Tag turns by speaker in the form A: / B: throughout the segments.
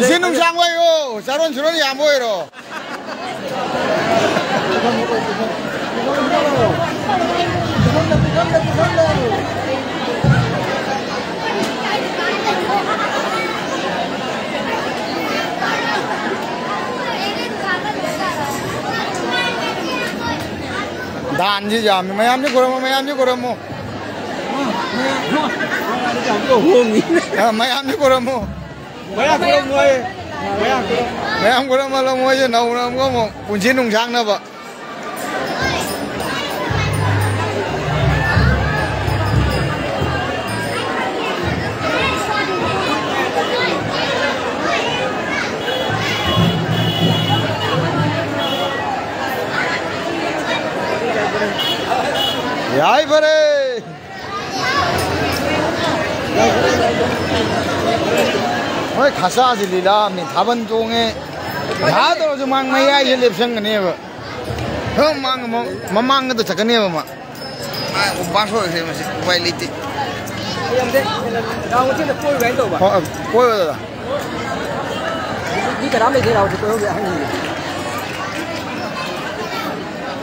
A: Pusin nung sang way oh, saron suron yam boy ro. Dan ji jam, mayam ji koramu. Mayam ji koramu. Mayam koramu lo mo je nau na mo pusin nung sang na ba. Yai bare. Oi khasa ji lila mi thaban tong e ya do ju mang mai ai lep sang ne ba ho mang mamang to chakane ba ma ba so se ma vai liti yam de da wo tin ko wen do ba ko da ni ka ram le de ra ko ba han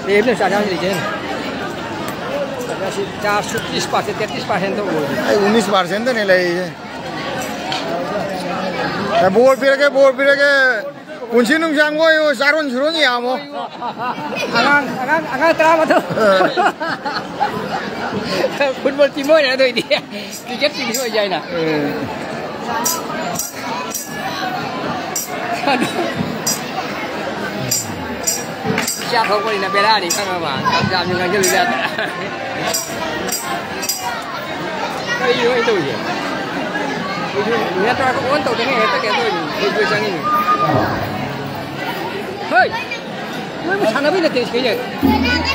A: ni le sa ja ni je ya 30% 33% हो गई 19% नहीं लाई है बोर फिर के पुंसी नुंग सांगो यो सारोन सुरोन यामो आगां तरा मतो फुटबॉल टीम हो ना तो इदी क्रिकेट टीम हो जाए ना क्या हो कोई ना बेरा नहीं खाना बा जाम जुगां जल्दी जाता cái gì vậy tôi vậy? Nghe ta có uống tàu tiếng nghe tất cả tôi sang đi. Hey, mới mà chana bên là tiền cái gì?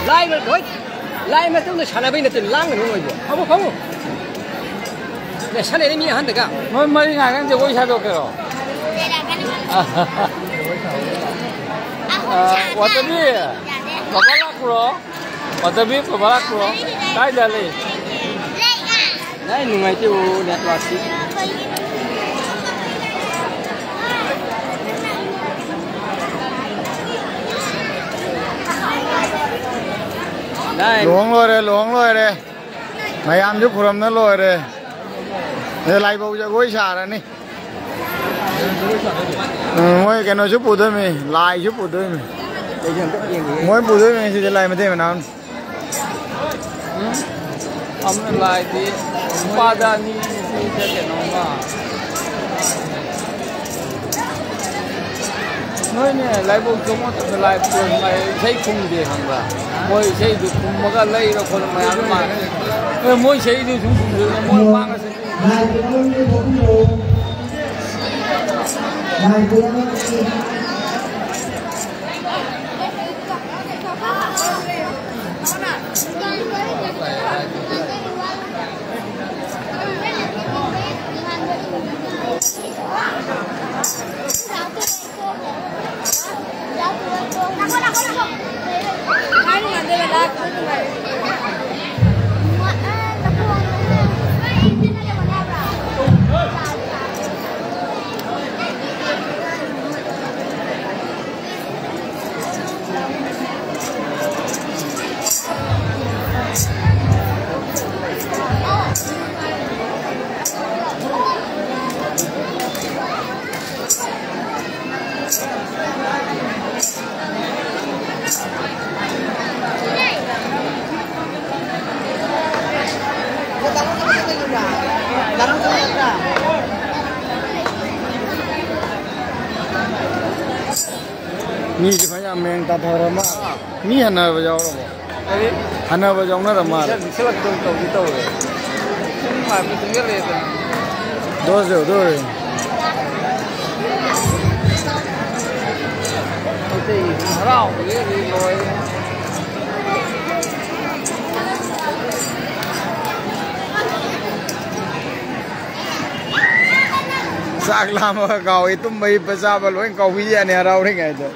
A: Lai mà thôi, lai mà tôi là chana bên là tiền lang rồi mọi người. Không. Để chana này mình ăn được cả. Mấy ngày cái tôi sao được rồi? Watabi, babalak bro, watabi babalak bro, kaya dali. Này nungai tu net wasi. Này. Luang loi re. Mayamjuk puram na loi re. Để lại bầu cho gối xả ra nè. Mỗi cái nó giúp bù thôi mày, lại giúp bù thôi mày. Mỗi bù thôi mày thì lại mà thế mà nào? हमने लाई थी पादानी से क्या नौगा नोई ने लाई बोल जो मत लाई बोल मैं सही कुम दे हंगा मोई सही दु कुम मगा लाई रो कोन मैं आगे मार मोई सही दु कुम दे मोई मांग से Ni chỉ phải làm men ta thở mà ni hana vào đâu rồi hana vào trong nó là mà sẽ là tàu đi tàu rồi mà mình từng biết là đôi rồi thì rau cái gì rồi sạc làm cầu ấy tụi mày bây giờ mà lối cầu bây giờ này đâu đấy ngày rồi